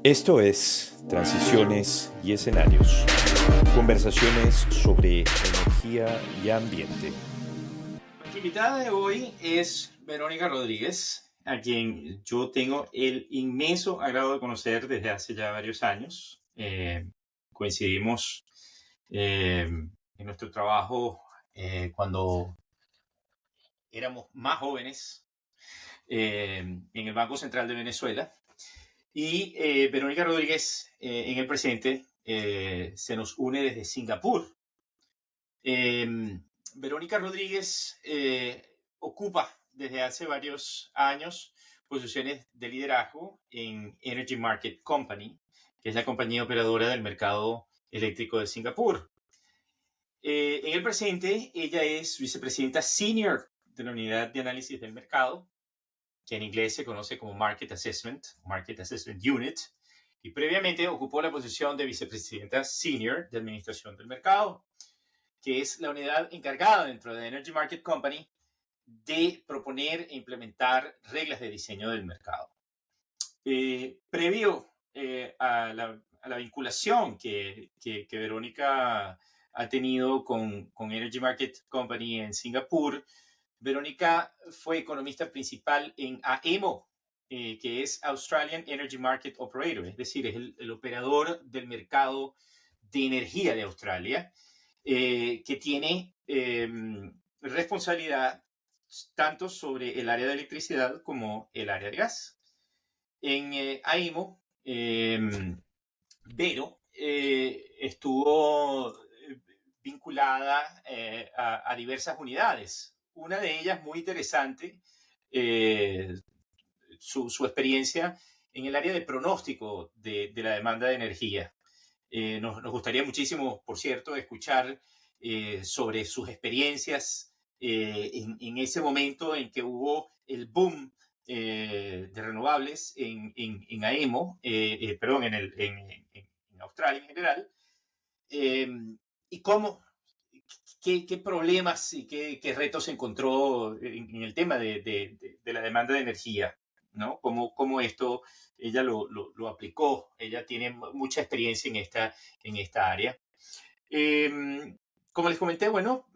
Esto es Transiciones y Escenarios. Conversaciones sobre energía y ambiente. Nuestra invitada de hoy es Verónica Rodríguez, a quien yo tengo el inmenso agrado de conocer desde hace ya varios años. Coincidimos en nuestro trabajo cuando éramos más jóvenes en el Banco Central de Venezuela. Y Verónica Rodríguez, en el presente, se nos une desde Singapur. Verónica Rodríguez ocupa desde hace varios años posiciones de liderazgo en Energy Market Company, que es la compañía operadora del mercado eléctrico de Singapur. En el presente, ella es vicepresidenta senior de la unidad de análisis del mercado, que en inglés se conoce como Market Assessment Unit, y previamente ocupó la posición de vicepresidenta senior de administración del mercado, que es la unidad encargada dentro de Energy Market Company de proponer e implementar reglas de diseño del mercado. Previo a la vinculación que Verónica ha tenido con Energy Market Company en Singapur, Verónica fue economista principal en AEMO, que es Australian Energy Market Operator, es decir, es el operador del mercado de energía de Australia, que tiene responsabilidad tanto sobre el área de electricidad como el área de gas. En AIMO, Vero estuvo vinculada a diversas unidades. Una de ellas muy interesante, su experiencia en el área de pronóstico de la demanda de energía. Nos gustaría muchísimo, por cierto, escuchar sobre sus experiencias en ese momento en que hubo el boom de renovables en AEMO, perdón, en Australia en general, y qué problemas y qué retos encontró en el tema de la demanda de energía, ¿no? Cómo esto ella lo aplicó. Ella tiene mucha experiencia en esta área. Como les comenté, bueno,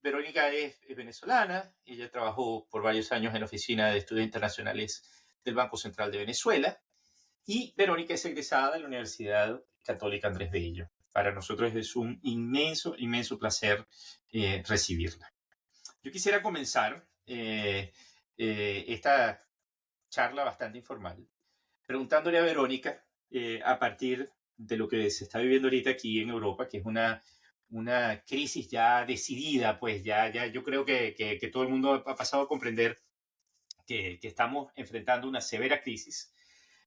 Verónica es venezolana. Ella trabajó por varios años en la Oficina de Estudios Internacionales del Banco Central de Venezuela. Y Verónica es egresada de la Universidad Católica Andrés Bello. Para nosotros es un inmenso, inmenso placer recibirla. Yo quisiera comenzar esta charla bastante informal preguntándole a Verónica, a partir de lo que se está viviendo ahorita aquí en Europa, que es una crisis ya decidida, pues ya yo creo que todo el mundo ha pasado a comprender que estamos enfrentando una severa crisis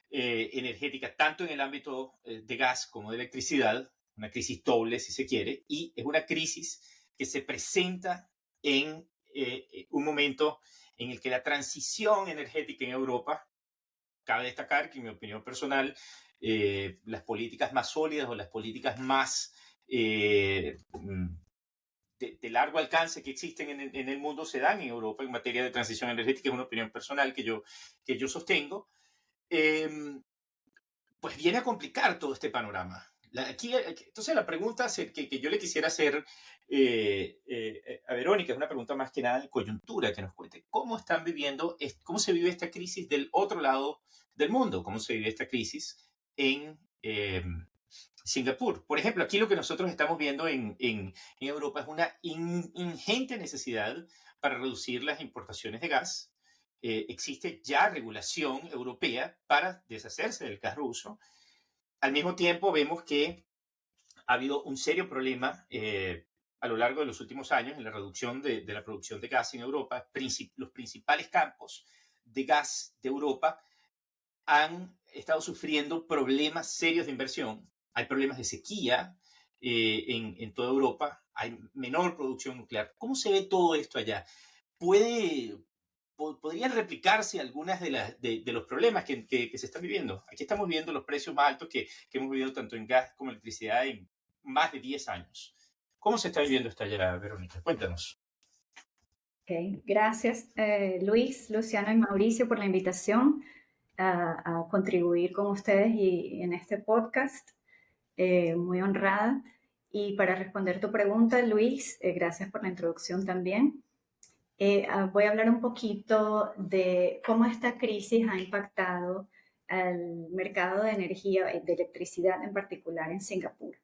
energética, tanto en el ámbito de gas como de electricidad, una crisis doble si se quiere, y es una crisis que se presenta en un momento en el que la transición energética en Europa, cabe destacar que en mi opinión personal, las políticas más sólidas o las políticas más de largo alcance que existen en el mundo se dan en Europa en materia de transición energética, es una opinión personal que yo sostengo. Pues viene a complicar todo este panorama. Entonces la pregunta que yo le quisiera hacer a Verónica es una pregunta más que nada de coyuntura, que nos cuente cómo están viviendo, cómo se vive esta crisis del otro lado del mundo, cómo se vive esta crisis en Singapur. Por ejemplo, aquí lo que nosotros estamos viendo en Europa es una ingente necesidad para reducir las importaciones de gas. Existe ya regulación europea para deshacerse del gas ruso. Al mismo tiempo, vemos que ha habido un serio problema a lo largo de los últimos años en la reducción de la producción de gas en Europa. Los principales campos de gas de Europa han estado sufriendo problemas serios de inversión. Hay problemas de sequía en toda Europa. Hay menor producción nuclear. ¿Cómo se ve todo esto allá? ¿Podrían replicarse algunas de los problemas que se están viviendo? Aquí estamos viendo los precios más altos que hemos vivido tanto en gas como en electricidad en más de 10 años. ¿Cómo se está viviendo esto allá, Verónica? Cuéntanos. Okay. Gracias, Luis, Luciano y Mauricio por la invitación. a contribuir con ustedes y en este podcast. Muy honrada. Y para responder tu pregunta, Luis, gracias por la introducción también. Voy a hablar un poquito de cómo esta crisis ha impactado al mercado de energía, de electricidad en particular en Singapur.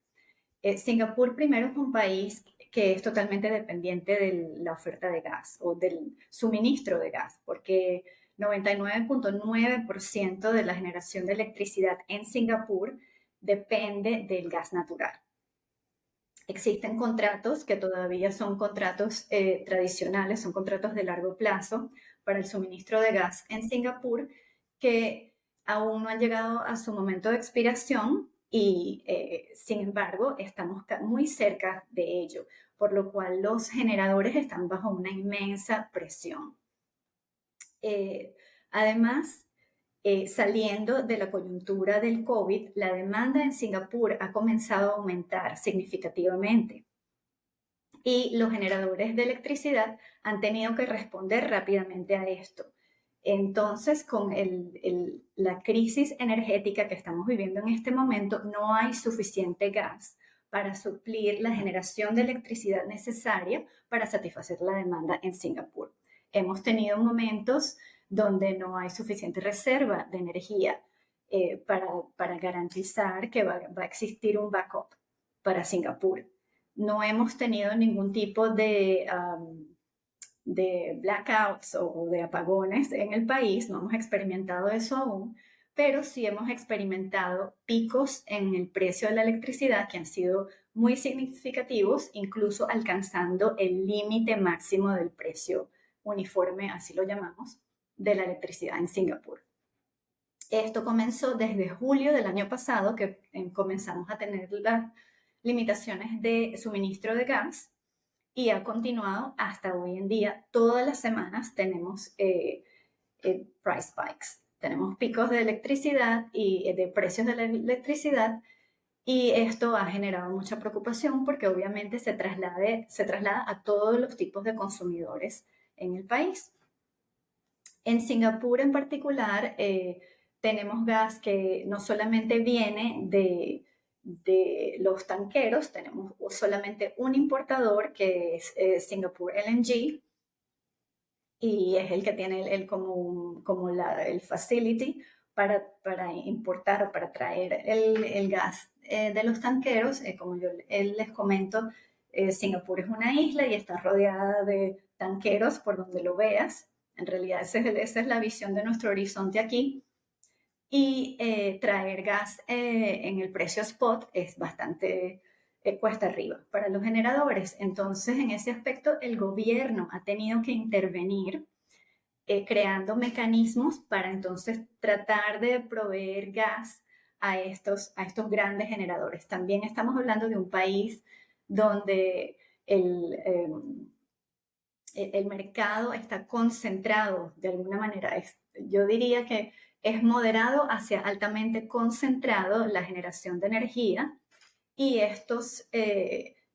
Singapur primero es un país que es totalmente dependiente de la oferta de gas o del suministro de gas, porque 99.9% de la generación de electricidad en Singapur depende del gas natural. Existen contratos que todavía son contratos tradicionales, son contratos de largo plazo para el suministro de gas en Singapur que aún no han llegado a su momento de expiración y sin embargo estamos muy cerca de ello, por lo cual los generadores están bajo una inmensa presión. Además, saliendo de la coyuntura del COVID, la demanda en Singapur ha comenzado a aumentar significativamente y los generadores de electricidad han tenido que responder rápidamente a esto. Entonces, con la crisis energética que estamos viviendo en este momento, no hay suficiente gas para suplir la generación de electricidad necesaria para satisfacer la demanda en Singapur. Hemos tenido momentos donde no hay suficiente reserva de energía para garantizar que va a existir un backup para Singapur. No hemos tenido ningún tipo de blackouts o de apagones en el país, no hemos experimentado eso aún, pero sí hemos experimentado picos en el precio de la electricidad que han sido muy significativos, incluso alcanzando el límite máximo del precio uniforme, así lo llamamos, de la electricidad en Singapur. Esto comenzó desde julio del año pasado, que comenzamos a tener las limitaciones de suministro de gas, y ha continuado hasta hoy en día. Todas las semanas tenemos price spikes, tenemos picos de electricidad y de precios de la electricidad, y esto ha generado mucha preocupación porque obviamente se traslada a todos los tipos de consumidores en el país. En Singapur en particular tenemos gas que no solamente viene de los tanqueros, tenemos solamente un importador que es Singapore LNG y es el que tiene el facility para importar o para traer el gas de los tanqueros. Como yo les comento, Singapur es una isla y está rodeada de tanqueros por donde lo veas. En realidad esa es la visión de nuestro horizonte aquí. Y traer gas en el precio spot es bastante cuesta arriba para los generadores. Entonces, en ese aspecto, el gobierno ha tenido que intervenir creando mecanismos para entonces tratar de proveer gas a estos grandes generadores. También estamos hablando de un país donde el mercado está concentrado de alguna manera. Yo diría que es moderado hacia altamente concentrado la generación de energía y estos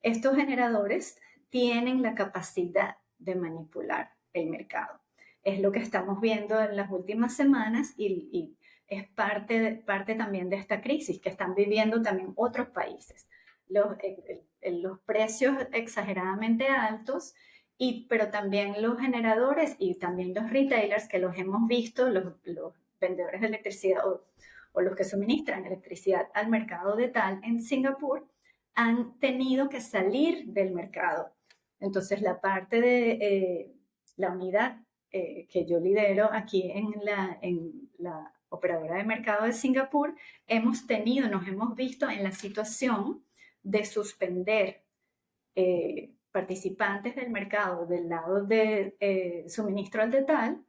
generadores tienen la capacidad de manipular el mercado. Es lo que estamos viendo en las últimas semanas y es parte también de esta crisis que están viviendo también otros países. Los precios exageradamente altos, pero también los generadores y también los retailers que los hemos visto, los vendedores de electricidad o los que suministran electricidad al mercado de tal en Singapur, han tenido que salir del mercado. Entonces, la parte de la unidad que yo lidero aquí en la operadora de mercado de Singapur, nos hemos visto en la situación de suspender participantes del mercado del lado de suministro al detal,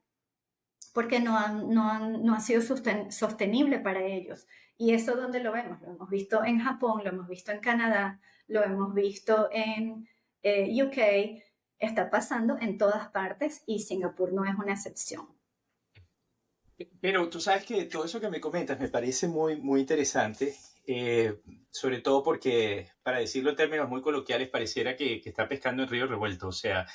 porque no ha sido sostenible para ellos. Y eso ¿dónde lo vemos? Lo hemos visto en Japón, lo hemos visto en Canadá, lo hemos visto en UK, está pasando en todas partes y Singapur no es una excepción. Pero tú sabes que todo eso que me comentas me parece muy, muy interesante, sobre todo porque, para decirlo en términos muy coloquiales, pareciera que está pescando en río revuelto. O sea,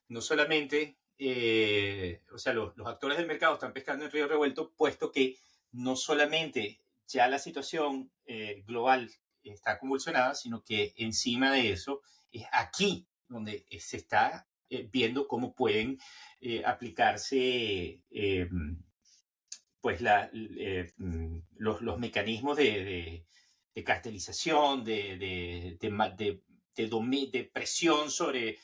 no solamente o sea, los actores del mercado están pescando en río revuelto, puesto que no solamente ya la situación global está convulsionada, sino que encima de eso es aquí donde se está viendo cómo pueden aplicarse pues los mecanismos de cartelización, de presión sobre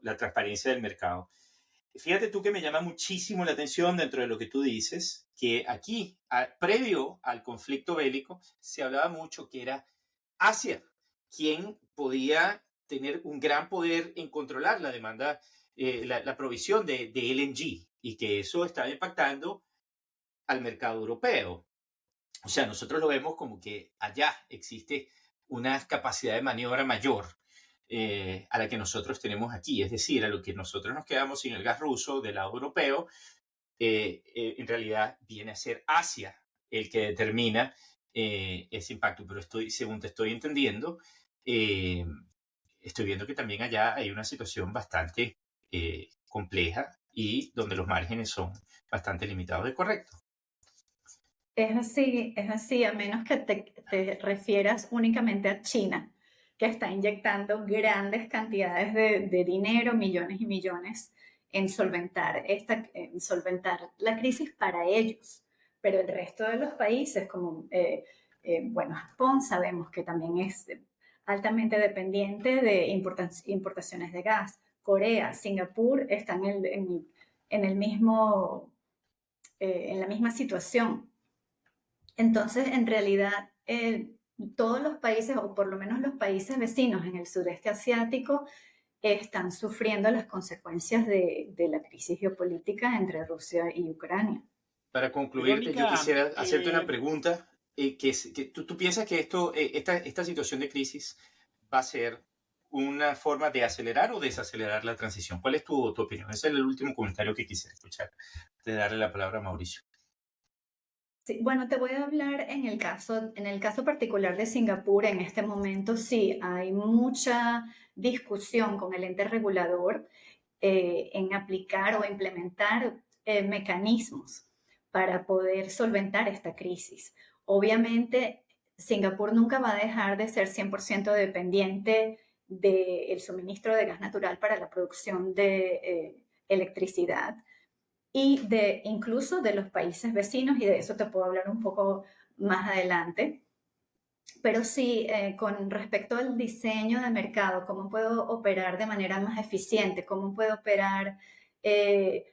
la transparencia del mercado. Fíjate tú que me llama muchísimo la atención dentro de lo que tú dices, que aquí, previo al conflicto bélico, se hablaba mucho que era Asia quien podía tener un gran poder en controlar la demanda, la provisión de LNG, y que eso estaba impactando al mercado europeo. O sea, nosotros lo vemos como que allá existe una capacidad de maniobra mayor a la que nosotros tenemos aquí. Es decir, a lo que nosotros nos quedamos sin el gas ruso del lado europeo, en realidad viene a ser Asia el que determina ese impacto. Pero según te estoy entendiendo, eh, estoy viendo que también allá hay una situación bastante compleja y donde los márgenes son bastante limitados. ¿Es correcto? Es así, a menos que te refieras únicamente a China, que está inyectando grandes cantidades de dinero, millones y millones, en solventar la crisis para ellos. Pero el resto de los países, como, bueno, Japón sabemos que también es altamente dependiente de importaciones de gas. Corea, Singapur están en el mismo, en la misma situación. Entonces, en realidad, todos los países, o por lo menos los países vecinos en el sudeste asiático, están sufriendo las consecuencias de la crisis geopolítica entre Rusia y Ucrania. Para concluir, yo Verónica, quisiera hacerte una pregunta. ¿Tú piensas que esta situación de crisis va a ser una forma de acelerar o desacelerar la transición? ¿Cuál es tu opinión? Ese es el último comentario que quisiera escuchar, de darle la palabra a Mauricio. Sí, bueno, te voy a hablar en el caso particular de Singapur. En este momento sí hay mucha discusión con el ente regulador en aplicar o implementar mecanismos para poder solventar esta crisis. Obviamente, Singapur nunca va a dejar de ser 100% dependiente del suministro de gas natural para la producción de electricidad y incluso de los países vecinos, y de eso te puedo hablar un poco más adelante. Pero sí, con respecto al diseño de mercado, cómo puedo operar de manera más eficiente, cómo puedo operar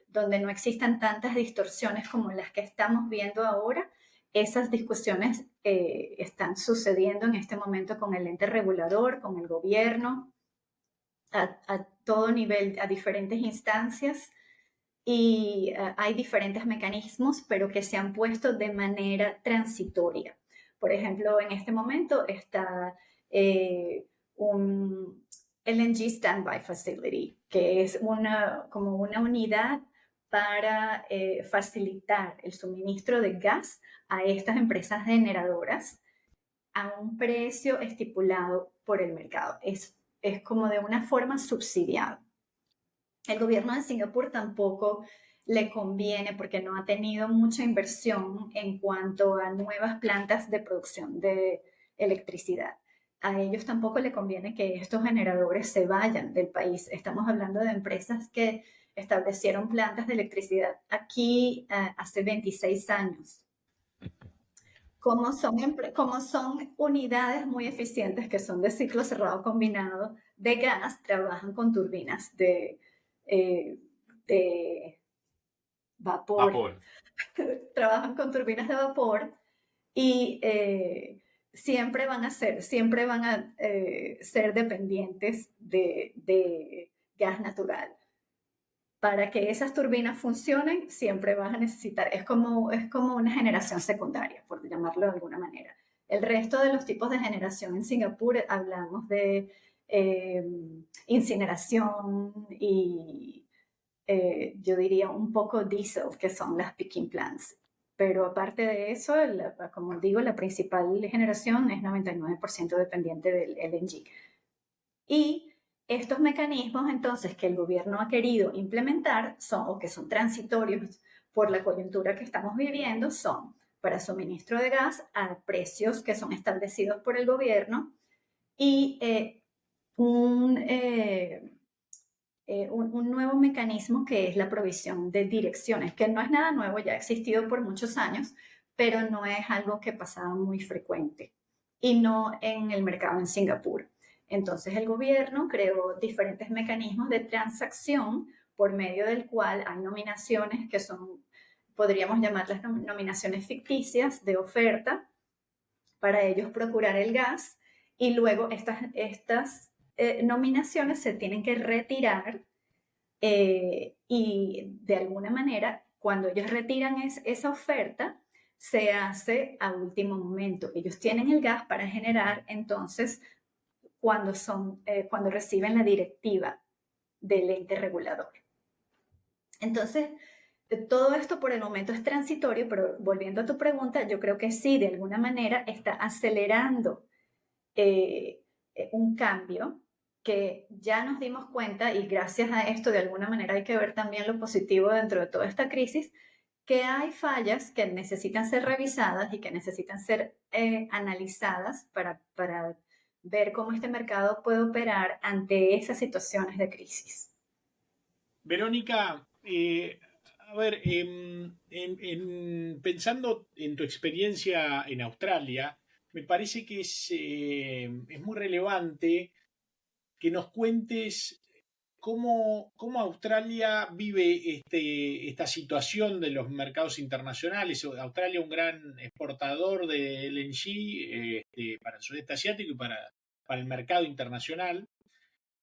donde no existan tantas distorsiones como las que estamos viendo ahora, esas discusiones están sucediendo en este momento con el ente regulador, con el gobierno, a todo nivel, a diferentes instancias. Y hay diferentes mecanismos, pero que se han puesto de manera transitoria. Por ejemplo, en este momento está un LNG Standby Facility, que es como una unidad para facilitar el suministro de gas a estas empresas generadoras a un precio estipulado por el mercado. Es como de una forma subsidiada. El gobierno de Singapur tampoco le conviene porque no ha tenido mucha inversión en cuanto a nuevas plantas de producción de electricidad. A ellos tampoco le conviene que estos generadores se vayan del país. Estamos hablando de empresas que establecieron plantas de electricidad aquí hace 26 años. Como son unidades muy eficientes que son de ciclo cerrado combinado de gas, trabajan con turbinas de vapor. Trabajan con turbinas de vapor y siempre van a ser dependientes de gas natural. Para que esas turbinas funcionen, siempre vas a necesitar, es como una generación secundaria, por llamarlo de alguna manera. El resto de los tipos de generación en Singapur hablamos de incineración y yo diría un poco diesel, que son las peaking plants. Pero aparte de eso, como digo, la principal generación es 99% dependiente del LNG. Y Estos mecanismos, entonces, que el gobierno ha querido implementar o que son transitorios por la coyuntura que estamos viviendo, son para suministro de gas a precios que son establecidos por el gobierno y un nuevo mecanismo que es la provisión de direcciones, que no es nada nuevo, ya ha existido por muchos años, pero no es algo que pasaba muy frecuente y no en el mercado en Singapur. Entonces el gobierno creó diferentes mecanismos de transacción por medio del cual hay nominaciones que son, podríamos llamarlas nominaciones ficticias de oferta para ellos procurar el gas y luego estas nominaciones se tienen que retirar y de alguna manera cuando ellos retiran esa oferta se hace a último momento. Ellos tienen el gas para generar entonces cuando reciben la directiva del ente regulador. Entonces, todo esto por el momento es transitorio, pero volviendo a tu pregunta, yo creo que sí, de alguna manera está acelerando un cambio que ya nos dimos cuenta, y gracias a esto de alguna manera hay que ver también lo positivo dentro de toda esta crisis, que hay fallas que necesitan ser revisadas y que necesitan ser analizadas para ver cómo este mercado puede operar ante esas situaciones de crisis. Verónica, a ver, pensando en tu experiencia en Australia, me parece que es muy relevante que nos cuentes cómo Australia vive esta situación de los mercados internacionales. Australia es un gran exportador de LNG para el sudeste asiático y para el mercado internacional.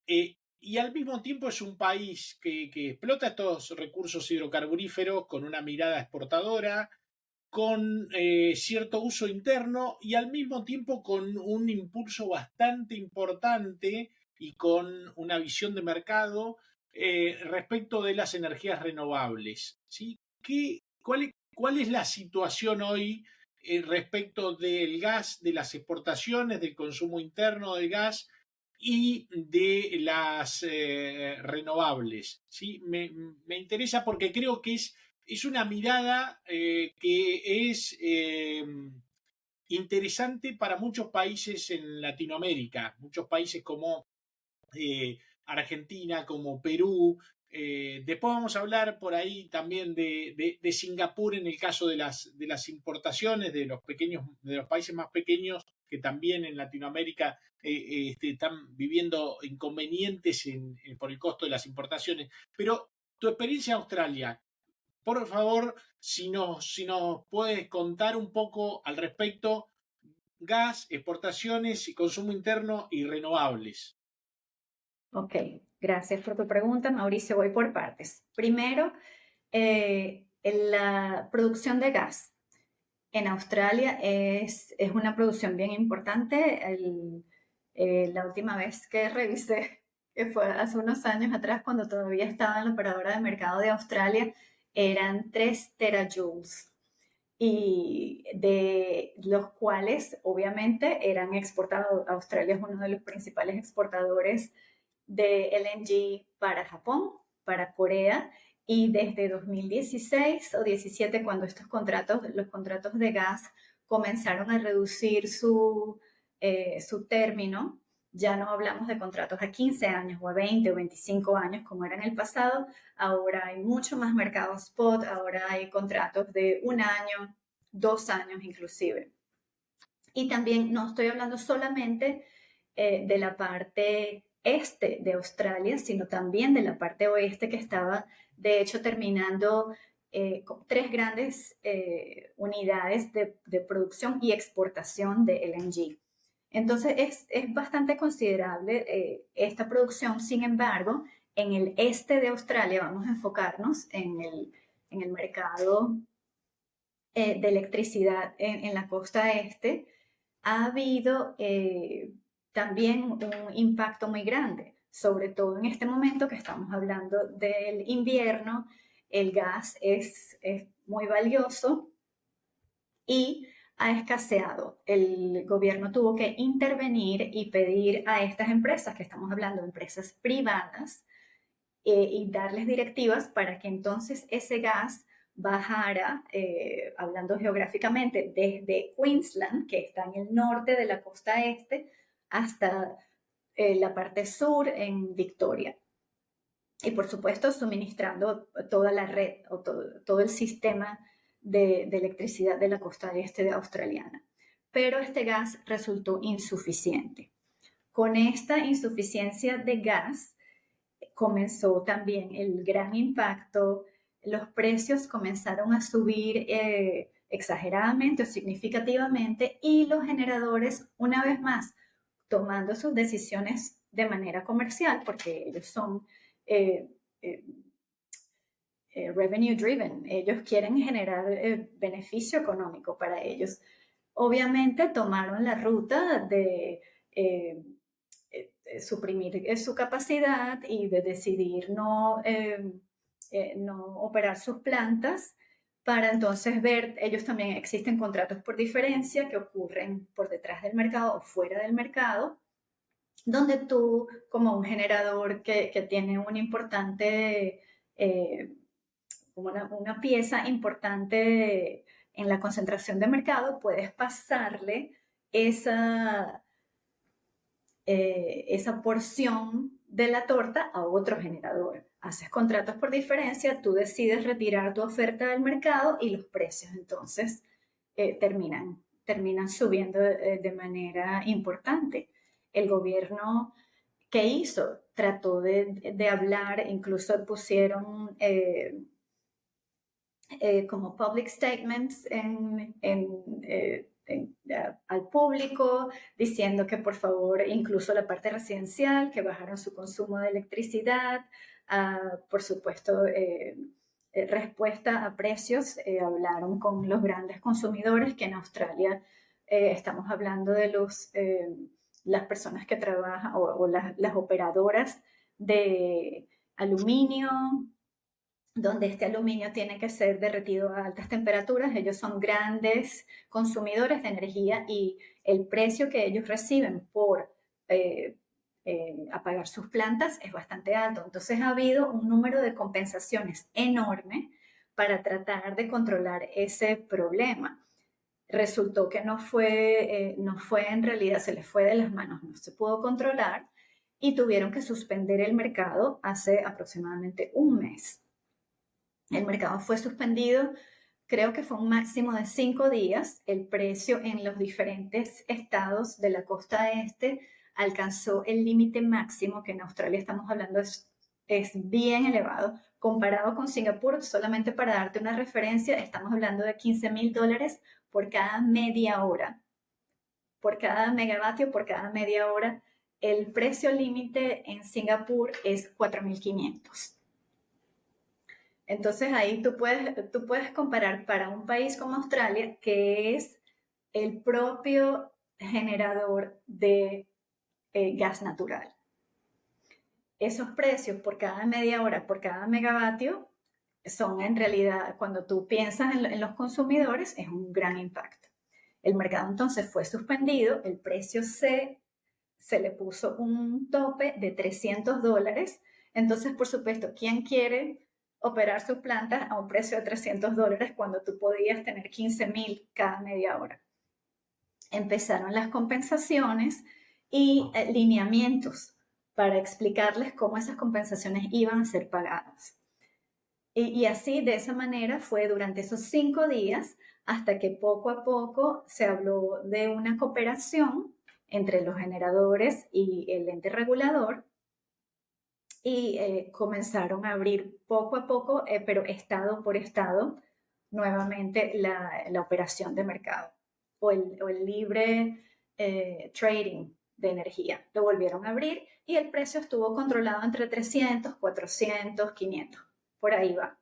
Y al mismo tiempo es un país que explota estos recursos hidrocarburíferos con una mirada exportadora, con cierto uso interno y al mismo tiempo con un impulso bastante importante y con una visión de mercado respecto de las energías renovables. ¿Sí? ¿Cuál es la situación hoy respecto del gas, de las exportaciones, del consumo interno del gas y de las renovables? ¿Sí? Me interesa porque creo que es una mirada que es interesante para muchos países en Latinoamérica, muchos países como Argentina, como Perú. Después vamos a hablar por ahí también de Singapur en el caso de las importaciones de los países más pequeños que también en Latinoamérica están viviendo inconvenientes por el costo de las importaciones. Pero tu experiencia en Australia, por favor, si nos puedes contar un poco al respecto, gas, exportaciones y consumo interno y renovables. Ok, gracias por tu pregunta, Mauricio. Voy por partes. Primero, la producción de gas en Australia es una producción bien importante. La última vez que revisé, que fue hace unos años atrás, cuando todavía estaba en la operadora de mercado de Australia, eran 3 terajoules. Y de los cuales obviamente eran exportados. Australia es uno de los principales exportadores de LNG para Japón, para Corea, y desde 2016 o 17, cuando los contratos de gas comenzaron a reducir su término, ya no hablamos de contratos a 15 años o a 20 o 25 años como era en el pasado, ahora hay mucho más mercado spot, ahora hay contratos de 1 año, 2 años inclusive. Y también no estoy hablando solamente de la parte este de Australia, sino también de la parte oeste que estaba, de hecho, terminando con 3 grandes unidades de producción y exportación de LNG. Entonces, es bastante considerable esta producción. Sin embargo, en el este de Australia, vamos a enfocarnos en el mercado de electricidad en la costa este, ha habido también un impacto muy grande, sobre todo en este momento que estamos hablando del invierno. El gas es muy valioso y ha escaseado. El gobierno tuvo que intervenir y pedir a estas empresas, que estamos hablando de empresas privadas, y darles directivas para que entonces ese gas bajara, hablando geográficamente, desde Queensland, que está en el norte de la costa este, hasta la parte sur en Victoria. Y por supuesto suministrando toda la red o todo el sistema de electricidad de la costa este de australiana. Pero este gas resultó insuficiente. Con esta insuficiencia de gas comenzó también el gran impacto. Los precios comenzaron a subir exageradamente o significativamente, y los generadores, una vez más, tomando sus decisiones de manera comercial, porque ellos son revenue driven, ellos quieren generar beneficio económico para ellos. Obviamente tomaron la ruta de suprimir su capacidad y de decidir no operar sus plantas, para entonces ver, ellos también existen contratos por diferencia que ocurren por detrás del mercado o fuera del mercado, donde tú, como un generador que tiene un importante, como una pieza importante en la concentración de mercado, puedes pasarle esa porción de la torta a otro generador. Haces contratos por diferencia, tú decides retirar tu oferta del mercado y los precios entonces terminan subiendo de manera importante. El gobierno, ¿qué hizo? Trató de hablar, incluso pusieron como public statements al público, diciendo que por favor, incluso la parte residencial, que bajaran su consumo de electricidad, por supuesto, respuesta a precios, hablaron con los grandes consumidores, que en Australia estamos hablando de las personas que trabajan o las operadoras de aluminio, donde este aluminio tiene que ser derretido a altas temperaturas. Ellos son grandes consumidores de energía y el precio que ellos reciben por apagar sus plantas es bastante alto. Entonces ha habido un número de compensaciones enorme para tratar de controlar ese problema. Resultó que no fue en realidad, se les fue de las manos, no se pudo controlar y tuvieron que suspender el mercado hace aproximadamente un mes. El mercado fue suspendido, creo que fue un máximo de 5 días. El precio en los diferentes estados de la costa este alcanzó el límite máximo, que en Australia estamos hablando es bien elevado. Comparado con Singapur, solamente para darte una referencia, estamos hablando de $15,000 por cada media hora. Por cada megavatio, por cada media hora. El precio límite en Singapur es 4,500. Entonces ahí tú puedes comparar para un país como Australia, que es el propio generador de gas natural. Esos precios por cada media hora, por cada megavatio, son en realidad, cuando tú piensas en los consumidores, es un gran impacto. El mercado entonces fue suspendido, el precio se le puso un tope de $300. Entonces, por supuesto, ¿quién quiere operar sus plantas a un precio de $300 cuando tú podías tener 15,000 cada media hora? Empezaron las compensaciones y lineamientos para explicarles cómo esas compensaciones iban a ser pagadas. Y así, de esa manera, fue durante esos 5 días hasta que poco a poco se habló de una cooperación entre los generadores y el ente regulador, y comenzaron a abrir poco a poco, pero estado por estado, nuevamente la operación de mercado o el libre trading de energía. Lo volvieron a abrir y el precio estuvo controlado entre 300, 400, 500. Por ahí va.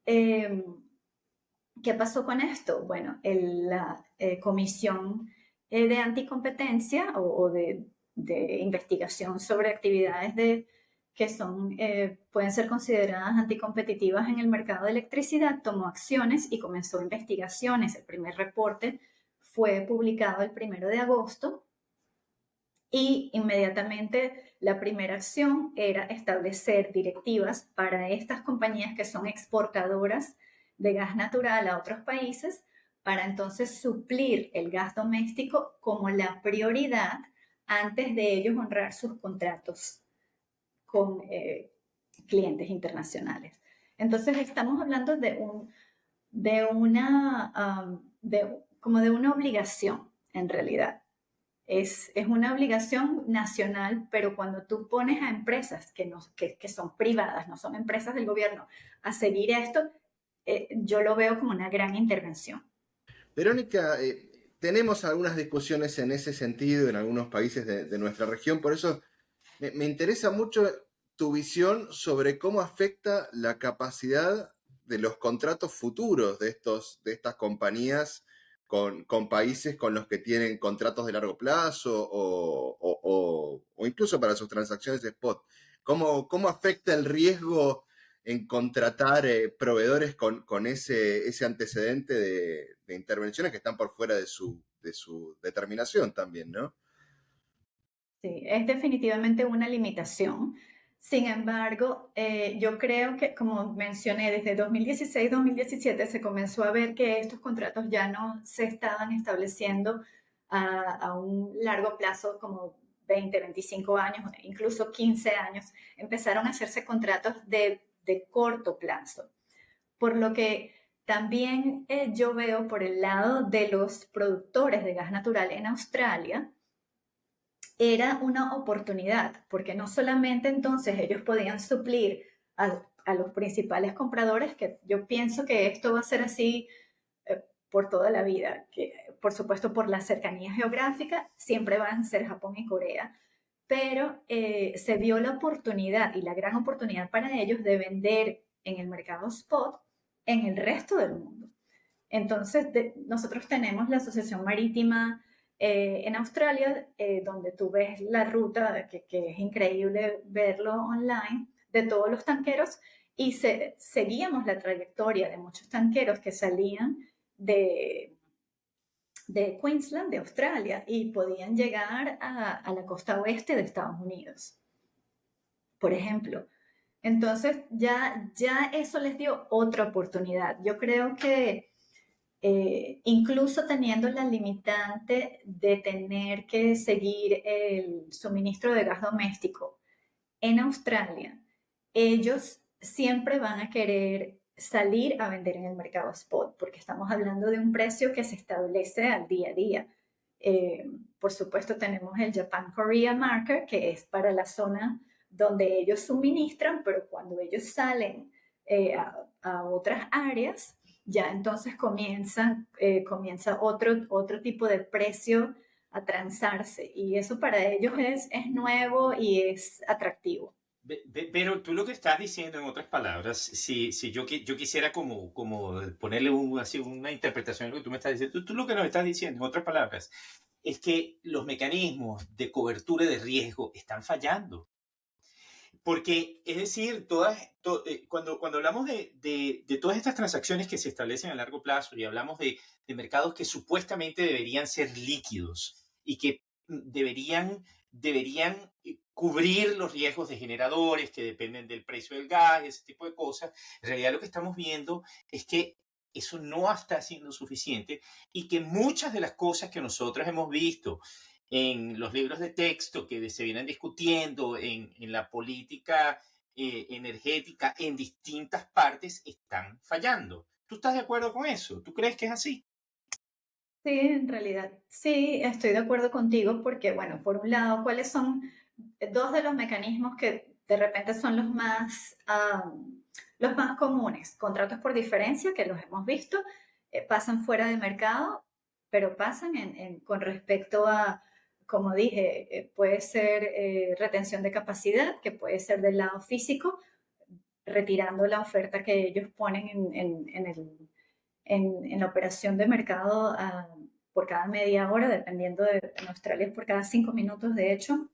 ¿Qué pasó con esto? Bueno, la Comisión de Anticompetencia o de investigación sobre actividades que pueden ser consideradas anticompetitivas en el mercado de electricidad, tomó acciones y comenzó investigaciones. El primer reporte fue publicado el 1 de agosto y inmediatamente la primera acción era establecer directivas para estas compañías que son exportadoras de gas natural a otros países para entonces suplir el gas doméstico como la prioridad antes de ellos honrar sus contratos con clientes internacionales. Entonces estamos hablando como de una obligación en realidad. Es una obligación nacional, pero cuando tú pones a empresas que son privadas, no son empresas del gobierno, a seguir esto, yo lo veo como una gran intervención. Verónica, tenemos algunas discusiones en ese sentido en algunos países de nuestra región, por eso me interesa mucho tu visión sobre cómo afecta la capacidad de los contratos futuros de estas compañías con países con los que tienen contratos de largo plazo o incluso para sus transacciones de spot. ¿Cómo afecta el riesgo en contratar proveedores con ese antecedente de intervenciones que están por fuera de su determinación también, ¿no? Sí, es definitivamente una limitación. Sin embargo, yo creo que, como mencioné, desde 2016-2017 se comenzó a ver que estos contratos ya no se estaban estableciendo a un largo plazo, como 20, 25 años, incluso 15 años. Empezaron a hacerse contratos de corto plazo. Por lo que también yo veo por el lado de los productores de gas natural en Australia, era una oportunidad, porque no solamente entonces ellos podían suplir a los principales compradores, que yo pienso que esto va a ser así por toda la vida, que por supuesto por la cercanía geográfica siempre van a ser Japón y Corea, pero se dio la oportunidad y la gran oportunidad para ellos de vender en el mercado spot en el resto del mundo. Entonces, nosotros tenemos la Asociación Marítima en Australia, donde tú ves la ruta, que es increíble verlo online, de todos los tanqueros, y seguíamos la trayectoria de muchos tanqueros que salían de Queensland, de Australia, y podían llegar a la costa oeste de Estados Unidos, por ejemplo. Entonces, ya eso les dio otra oportunidad. Yo creo que incluso teniendo la limitante de tener que seguir el suministro de gas doméstico en Australia, ellos siempre van a querer salir a vender en el mercado spot, porque estamos hablando de un precio que se establece al día a día. Por supuesto, tenemos el Japan-Korea Marker, que es para la zona donde ellos suministran, pero cuando ellos salen a otras áreas, ya entonces comienza otro tipo de precio a transarse, y eso para ellos es nuevo y es atractivo. Pero tú lo que estás diciendo, en otras palabras, si yo quisiera como ponerle así una interpretación de lo que tú me estás diciendo, tú lo que nos estás diciendo, en otras palabras, es que los mecanismos de cobertura de riesgo están fallando. Porque, es decir, cuando hablamos de todas estas transacciones que se establecen a largo plazo y hablamos de mercados que supuestamente deberían ser líquidos y que deberían cubrir los riesgos de generadores que dependen del precio del gas, ese tipo de cosas, en realidad lo que estamos viendo es que eso no está siendo suficiente y que muchas de las cosas que nosotros hemos visto en los libros de texto que se vienen discutiendo en la política energética en distintas partes están fallando. ¿Tú estás de acuerdo con eso? ¿Tú crees que es así? Sí, en realidad, sí, estoy de acuerdo contigo porque, bueno, por un lado, ¿cuáles son dos de los mecanismos que de repente son los más comunes? Contratos por diferencia, que los hemos visto, pasan fuera de mercado, pero pasan con respecto a, como dije, puede ser retención de capacidad, que puede ser del lado físico, retirando la oferta que ellos ponen en la operación de mercado por cada media hora, dependiendo en Australia es por cada 5 minutos, de hecho.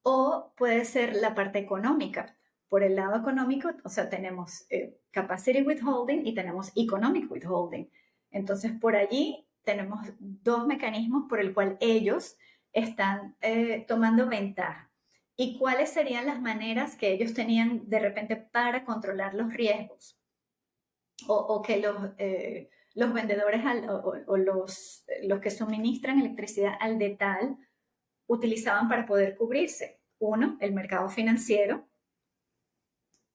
O puede ser la parte económica. Por el lado económico, o sea, tenemos capacity withholding y tenemos economic withholding. Entonces, por allí tenemos dos mecanismos por el cual ellos están tomando ventaja. ¿Y cuáles serían las maneras que ellos tenían de repente para controlar los riesgos? O que los vendedores o los que suministran electricidad al detal utilizaban para poder cubrirse. Uno, el mercado financiero,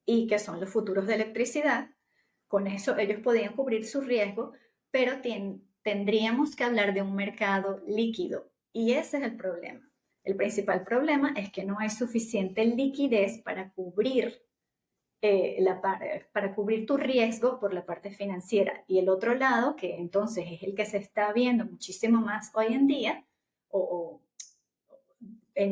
y que son los futuros de electricidad. Con eso ellos podían cubrir su riesgo, pero tendríamos que hablar de un mercado líquido. Y ese es el problema. El principal problema es que no hay suficiente liquidez para cubrir, para cubrir tu riesgo por la parte financiera. Y el otro lado, que entonces es el que se está viendo muchísimo más hoy en día,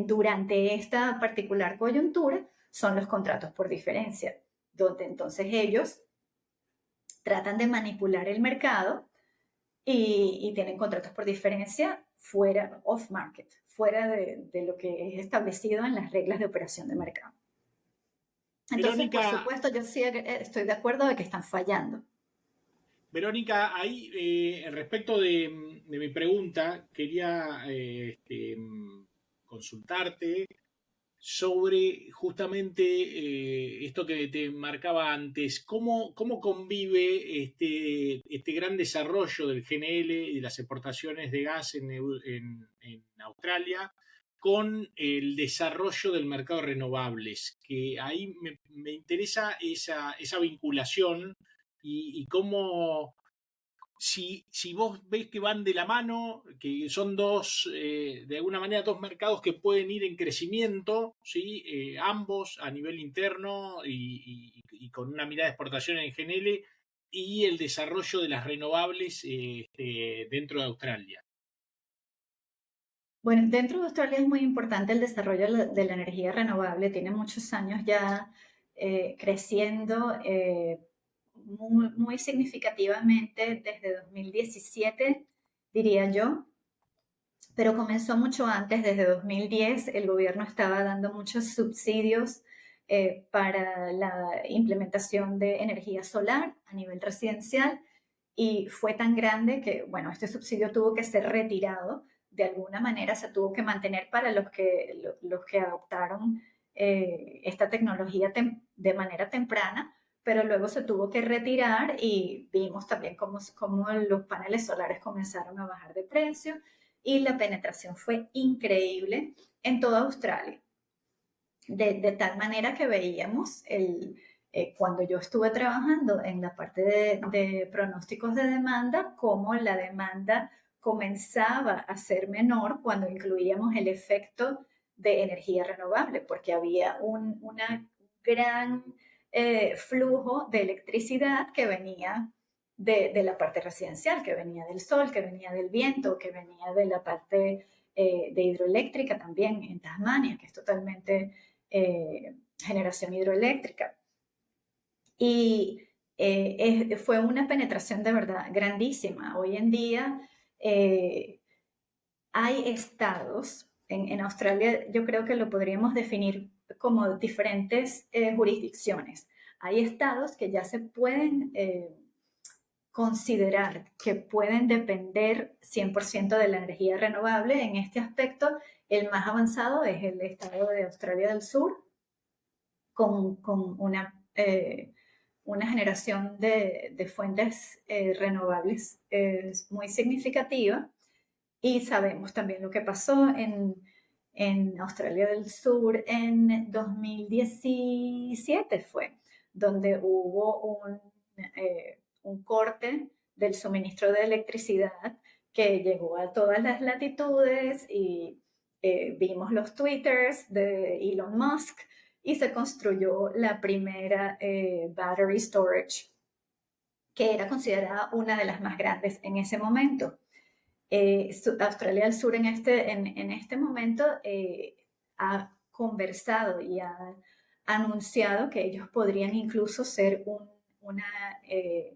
durante esta particular coyuntura, son los contratos por diferencia, donde entonces ellos tratan de manipular el mercado y tienen contratos por diferencia fuera, off-market, fuera de lo que es establecido en las reglas de operación de mercado. Entonces, Verónica, por supuesto, yo sí estoy de acuerdo de que están fallando. Verónica, ahí respecto de mi pregunta, quería consultarte sobre justamente esto que te marcaba antes. ¿Cómo convive este gran desarrollo del GNL y de las exportaciones de gas en Australia con el desarrollo del mercado de renovables? Que ahí me interesa esa vinculación y cómo, si vos ves que van de la mano, que son de alguna manera dos mercados que pueden ir en crecimiento, ¿sí? Ambos a nivel interno y con una mirada de exportación en GNL y el desarrollo de las renovables dentro de Australia. Bueno, dentro de Australia es muy importante el desarrollo de la energía renovable. Tiene muchos años ya creciendo muy significativamente desde 2017, diría yo, pero comenzó mucho antes. Desde 2010 el gobierno estaba dando muchos subsidios para la implementación de energía solar a nivel residencial, y fue tan grande que, bueno, este subsidio tuvo que ser retirado. De alguna manera se tuvo que mantener para los que adoptaron esta tecnología de manera temprana, pero luego se tuvo que retirar y vimos también cómo los paneles solares comenzaron a bajar de precio y la penetración fue increíble en toda Australia. De tal manera que veíamos cuando yo estuve trabajando en la parte de pronósticos de demanda, cómo la demanda comenzaba a ser menor cuando incluíamos el efecto de energía renovable, porque había un gran flujo de electricidad que venía de la parte residencial, que venía del sol, que venía del viento, que venía de la parte de hidroeléctrica también en Tasmania, que es totalmente generación hidroeléctrica. Y fue una penetración de verdad grandísima. Hoy en día hay estados, en Australia yo creo que lo podríamos definir como diferentes jurisdicciones. Hay estados que ya se pueden considerar que pueden depender 100% de la energía renovable. En este aspecto, el más avanzado es el estado de Australia del Sur, con una generación de fuentes renovables muy significativa. Y sabemos también lo que pasó en Australia del Sur en 2017 fue, donde hubo un corte del suministro de electricidad que llegó a todas las latitudes y vimos los twitters de Elon Musk y se construyó la primera battery storage, que era considerada una de las más grandes en ese momento. Australia del Sur en este momento ha conversado y ha anunciado que ellos podrían incluso ser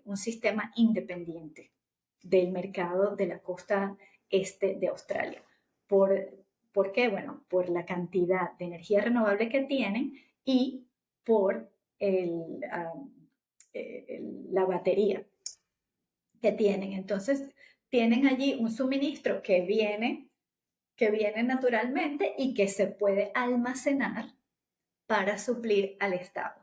un sistema independiente del mercado de la costa este de Australia. ¿Por qué? Bueno, por la cantidad de energía renovable que tienen y por la batería que tienen. Entonces, tienen allí un suministro que viene naturalmente y que se puede almacenar para suplir al Estado.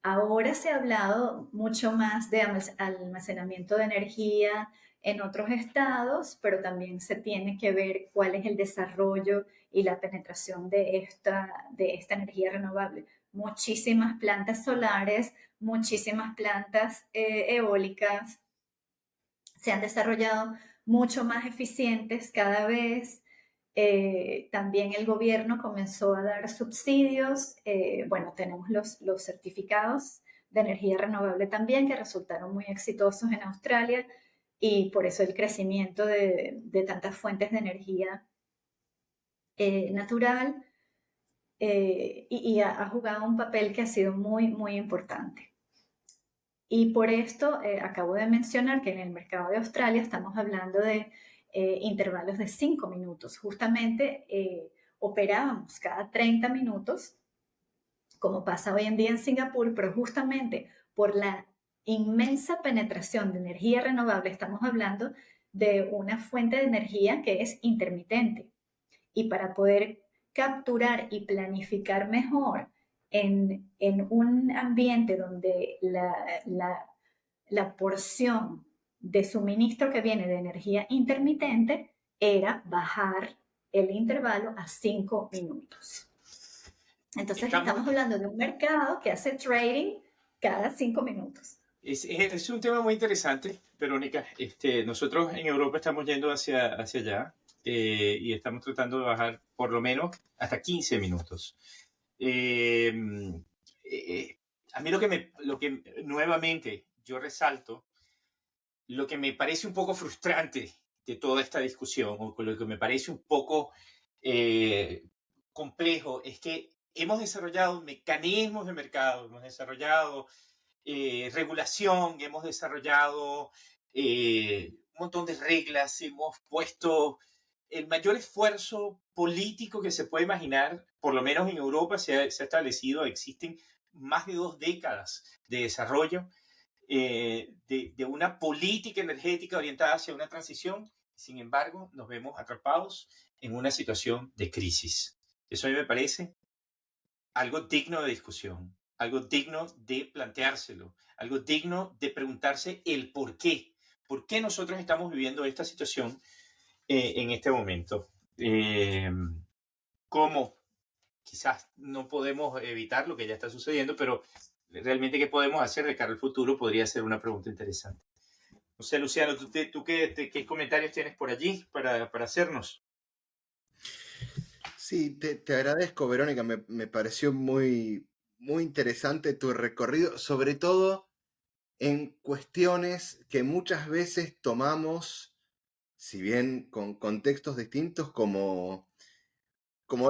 Ahora se ha hablado mucho más de almacenamiento de energía en otros estados, pero también se tiene que ver cuál es el desarrollo y la penetración de esta energía renovable. Muchísimas plantas solares, muchísimas plantas eólicas se han desarrollado mucho más eficientes cada vez. También el gobierno comenzó a dar subsidios. Bueno, tenemos los certificados de energía renovable también, que resultaron muy exitosos en Australia, y por eso el crecimiento de tantas fuentes de energía natural, y ha jugado un papel que ha sido muy, muy importante. Y por esto acabo de mencionar que en el mercado de Australia estamos hablando de intervalos de 5 minutos. Justamente operábamos cada 30 minutos, como pasa hoy en día en Singapur, pero justamente por la inmensa penetración de energía renovable estamos hablando de una fuente de energía que es intermitente. Y para poder capturar y planificar mejor en un ambiente donde la porción de suministro que viene de energía intermitente era bajar el intervalo a 5 minutos. Entonces estamos hablando de un mercado que hace trading cada 5 minutos. Es un tema muy interesante, Verónica. Nosotros en Europa estamos yendo hacia allá, y estamos tratando de bajar por lo menos hasta 15 minutos. A mí lo que nuevamente yo resalto, lo que me parece un poco frustrante de toda esta discusión, o lo que me parece un poco complejo, es que hemos desarrollado mecanismos de mercado, hemos desarrollado regulación, hemos desarrollado un montón de reglas, hemos puesto el mayor esfuerzo político que se puede imaginar. Por lo menos en Europa se ha establecido, existen más de 2 décadas de desarrollo de una política energética orientada hacia una transición. Sin embargo, nos vemos atrapados en una situación de crisis. Eso a mí me parece algo digno de discusión, algo digno de planteárselo, algo digno de preguntarse el por qué. ¿Por qué nosotros estamos viviendo esta situación en este momento? ¿Cómo? Quizás no podemos evitar lo que ya está sucediendo, pero realmente qué podemos hacer de cara al futuro podría ser una pregunta interesante. No sé, Luciano, ¿tú qué comentarios tienes por allí para hacernos? Sí, te agradezco, Verónica. Me pareció muy, muy interesante tu recorrido, sobre todo en cuestiones que muchas veces tomamos, si bien con contextos distintos, como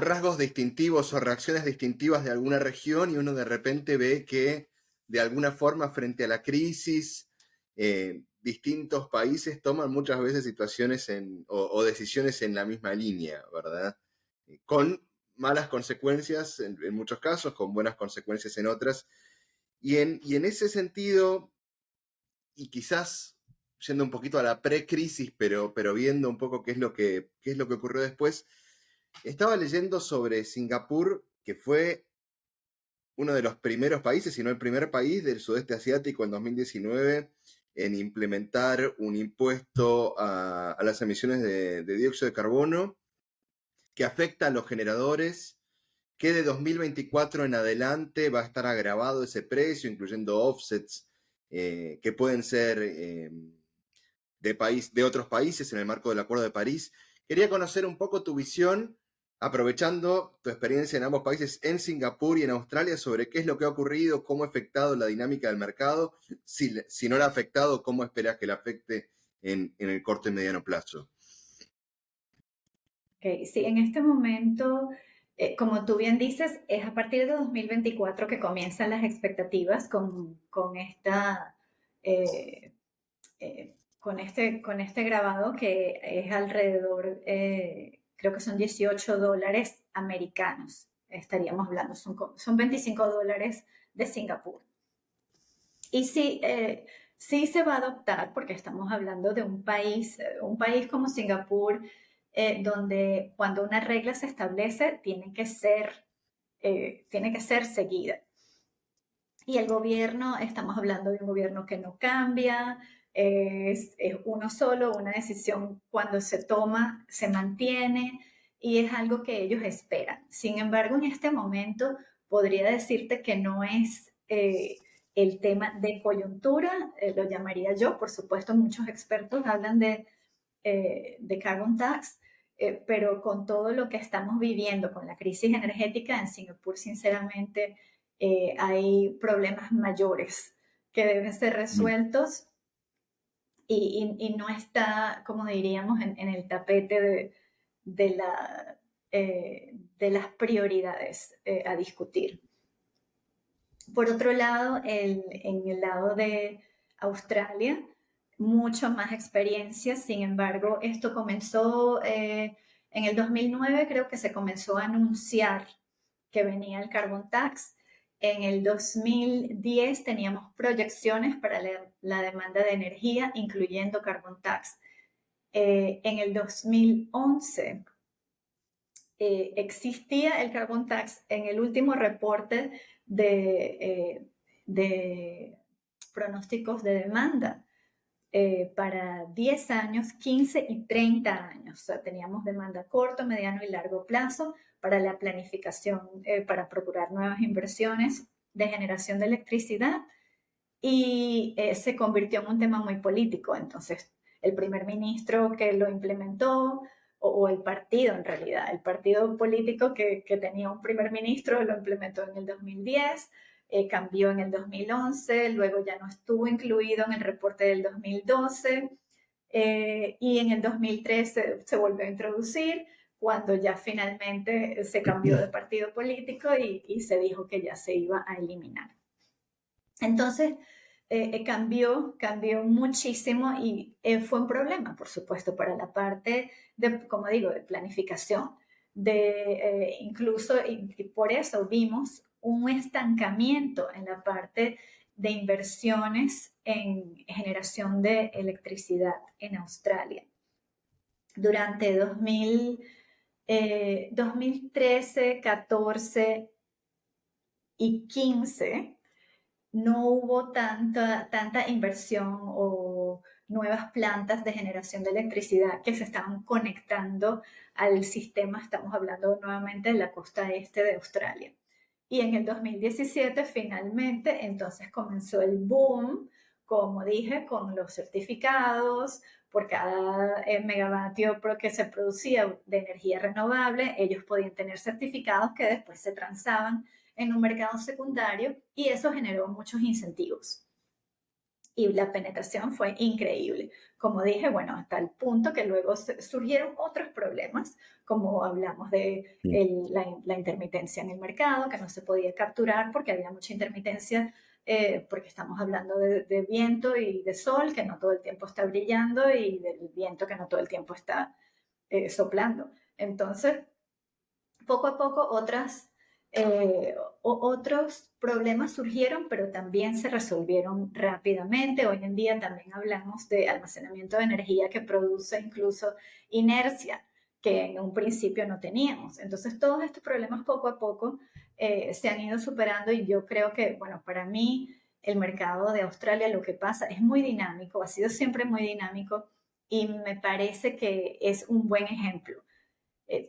rasgos distintivos o reacciones distintivas de alguna región, y uno de repente ve que de alguna forma frente a la crisis, distintos países toman muchas veces situaciones o decisiones en la misma línea, ¿verdad? Con malas consecuencias en muchos casos, con buenas consecuencias en otras. Y en ese sentido, y quizás yendo un poquito a la pre-crisis, pero viendo un poco qué es lo que ocurrió después, estaba leyendo sobre Singapur, que fue uno de los primeros países, si no el primer país del sudeste asiático en 2019 en implementar un impuesto a las emisiones de dióxido de carbono que afecta a los generadores, que de 2024 en adelante va a estar agravado ese precio, incluyendo offsets que pueden ser de otros países en el marco del Acuerdo de París. Quería conocer un poco tu visión, aprovechando tu experiencia en ambos países, en Singapur y en Australia, sobre qué es lo que ha ocurrido, cómo ha afectado la dinámica del mercado, si no la ha afectado, cómo esperas que la afecte en el corto y mediano plazo. Okay, sí, en este momento, como tú bien dices, es a partir de 2024 que comienzan las expectativas con este grabado, que es alrededor, creo que son $18 americanos, estaríamos hablando, son $25 de Singapur. Y sí, Sí se va a adoptar porque estamos hablando de un país como Singapur, donde cuando una regla se establece tiene que ser seguida. Y el gobierno, estamos hablando de un gobierno que no cambia, es uno solo, una decisión cuando se toma se mantiene y es algo que ellos esperan. Sin embargo, en este momento podría decirte que no es el tema de coyuntura, lo llamaría yo. Por supuesto, muchos expertos hablan de carbon tax, pero con todo lo que estamos viviendo, con la crisis energética en Singapur, sinceramente, hay problemas mayores que deben ser resueltos y no está, como diríamos, en el tapete de, la, de las prioridades a discutir. Por otro lado, en el lado de Australia, mucho más experiencia. Sin embargo, esto comenzó en el 2009, creo que se comenzó a anunciar que venía el carbon tax. En el 2010 teníamos proyecciones para la demanda de energía, incluyendo carbon tax. En el 2011 existía el carbon tax en el último reporte de pronósticos de demanda para 10 años, 15 y 30 años. O sea, teníamos demanda a corto, mediano y largo plazo para la planificación, para procurar nuevas inversiones de generación de electricidad y se convirtió en un tema muy político. Entonces, el primer ministro que lo implementó, o el partido en realidad, el partido político que tenía un primer ministro lo implementó en el 2010, cambió en el 2011, luego ya no estuvo incluido en el reporte del 2012 y en el 2013 se volvió a introducir cuando ya finalmente se cambió de partido político y se dijo que ya se iba a eliminar. Entonces, cambió muchísimo y fue un problema, por supuesto, para la parte de, como digo, de planificación. Incluso, y por eso vimos un estancamiento en la parte de inversiones en generación de electricidad en Australia. Durante 2013, 14 y 15, no hubo tanta inversión o nuevas plantas de generación de electricidad que se estaban conectando al sistema. Estamos hablando nuevamente de la costa este de Australia. Y en el 2017 finalmente entonces comenzó el boom, como dije, con los certificados. Por cada megavatio que se producía de energía renovable, ellos podían tener certificados que después se transaban en un mercado secundario y eso generó muchos incentivos. Y la penetración fue increíble. Como dije, bueno, hasta el punto que luego surgieron otros problemas, como hablamos de la intermitencia en el mercado, que no se podía capturar porque había mucha intermitencia, porque estamos hablando de viento y de sol, que no todo el tiempo está brillando, y del viento, que no todo el tiempo está soplando. Entonces, poco a poco otros problemas surgieron, pero también se resolvieron rápidamente. Hoy en día también hablamos de almacenamiento de energía que produce incluso inercia, que en un principio no teníamos. Entonces, todos estos problemas poco a poco se han ido superando y yo creo que, bueno, para mí el mercado de Australia, lo que pasa, es muy dinámico, ha sido siempre muy dinámico y me parece que es un buen ejemplo.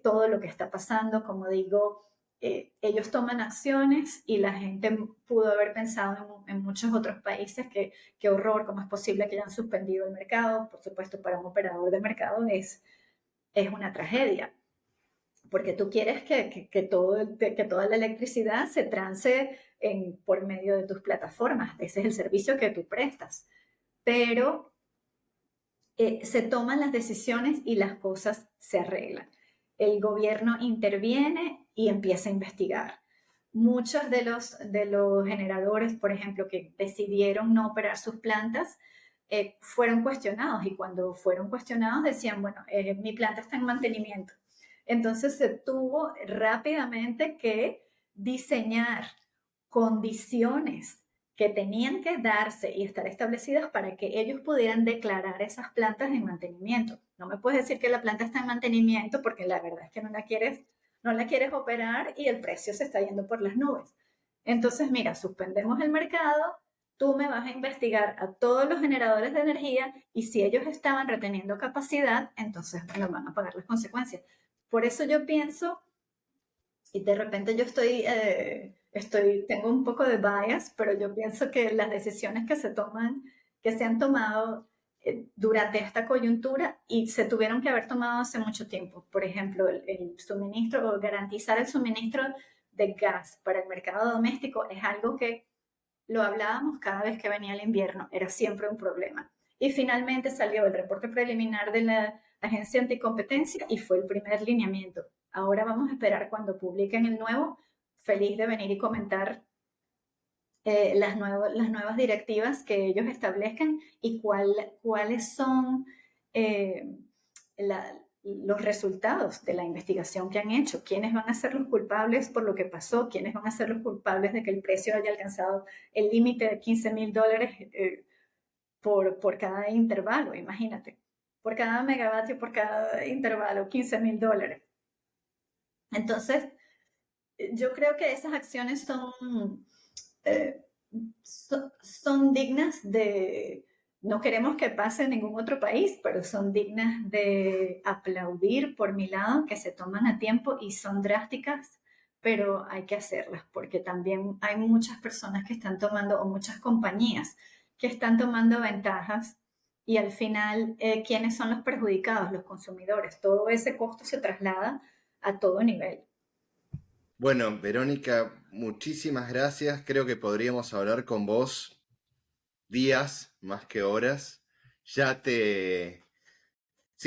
Todo lo que está pasando, como digo, ellos toman acciones y la gente pudo haber pensado en muchos otros países que qué horror, cómo es posible que hayan suspendido el mercado. Por supuesto, para un operador de mercado es una tragedia, porque tú quieres que toda la electricidad se transe por medio de tus plataformas. Ese es el servicio que tú prestas. Pero se toman las decisiones y las cosas se arreglan. El gobierno interviene y empieza a investigar. Muchos de los generadores, por ejemplo, que decidieron no operar sus plantas, fueron cuestionados y cuando fueron cuestionados decían, bueno, mi planta está en mantenimiento. Entonces se tuvo rápidamente que diseñar condiciones que tenían que darse y estar establecidas para que ellos pudieran declarar esas plantas en mantenimiento. No me puedes decir que la planta está en mantenimiento porque la verdad es que no la quieres operar y el precio se está yendo por las nubes. Entonces, mira, suspendemos el mercado, tú me vas a investigar a todos los generadores de energía y si ellos estaban reteniendo capacidad, entonces me van a pagar las consecuencias. Por eso yo pienso, y de repente yo tengo un poco de bias, pero yo pienso que las decisiones que se han tomado durante esta coyuntura y se tuvieron que haber tomado hace mucho tiempo. Por ejemplo, el suministro o garantizar el suministro de gas para el mercado doméstico es algo que lo hablábamos cada vez que venía el invierno, era siempre un problema. Y finalmente salió el reporte preliminar de la Agencia Anticompetencia y fue el primer lineamiento. Ahora vamos a esperar cuando publiquen el nuevo. Feliz de venir y comentar las nuevas directivas que ellos establezcan y cuáles son los resultados de la investigación que han hecho, quiénes van a ser los culpables por lo que pasó, quiénes van a ser los culpables de que el precio haya alcanzado el límite de $15,000 por cada intervalo, imagínate, por cada megavatio, por cada intervalo, $15,000. Entonces, yo creo que esas acciones son dignas de, no queremos que pase en ningún otro país, pero son dignas de aplaudir por mi lado, que se toman a tiempo y son drásticas, pero hay que hacerlas, porque también hay muchas personas que están tomando, o muchas compañías que están tomando ventajas, y al final, ¿quiénes son los perjudicados? Los consumidores. Todo ese costo se traslada a todo nivel. Bueno, Verónica, muchísimas gracias. Creo que podríamos hablar con vos días más que horas. Si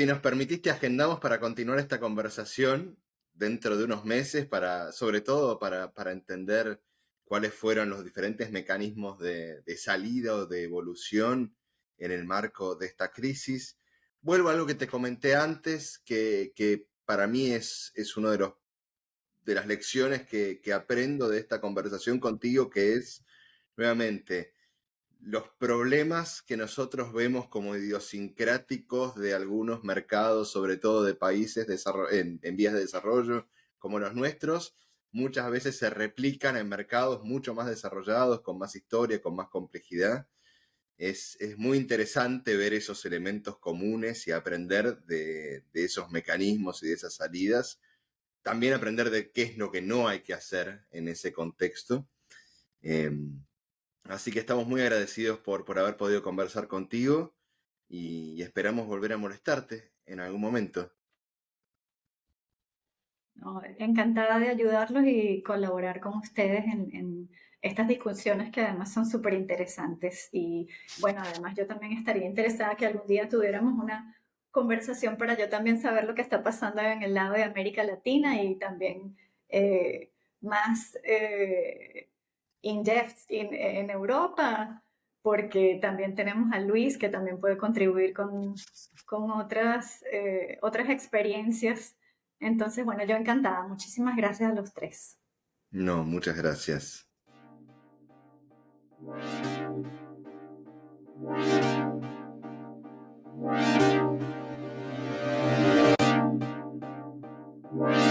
nos permitís, te agendamos para continuar esta conversación dentro de unos meses, sobre todo para entender cuáles fueron los diferentes mecanismos de salida o de evolución en el marco de esta crisis. Vuelvo a algo que te comenté antes, que para mí es uno de las lecciones que aprendo de esta conversación contigo, que es, nuevamente, los problemas que nosotros vemos como idiosincráticos de algunos mercados, sobre todo de países en vías de desarrollo como los nuestros, muchas veces se replican en mercados mucho más desarrollados, con más historia, con más complejidad. Es muy interesante ver esos elementos comunes y aprender de esos mecanismos y de esas salidas. También aprender de qué es lo que no hay que hacer en ese contexto. Así que estamos muy agradecidos por haber podido conversar contigo y esperamos volver a molestarte en algún momento. No, encantada de ayudarlos y colaborar con ustedes en estas discusiones que además son súper interesantes. Y bueno, además yo también estaría interesada que algún día tuviéramos una conversación para yo también saber lo que está pasando en el lado de América Latina y también más in-depth en Europa, porque también tenemos a Luis que también puede contribuir con otras experiencias. Entonces, bueno, yo encantada. Muchísimas gracias a los tres. No, muchas gracias. Wow.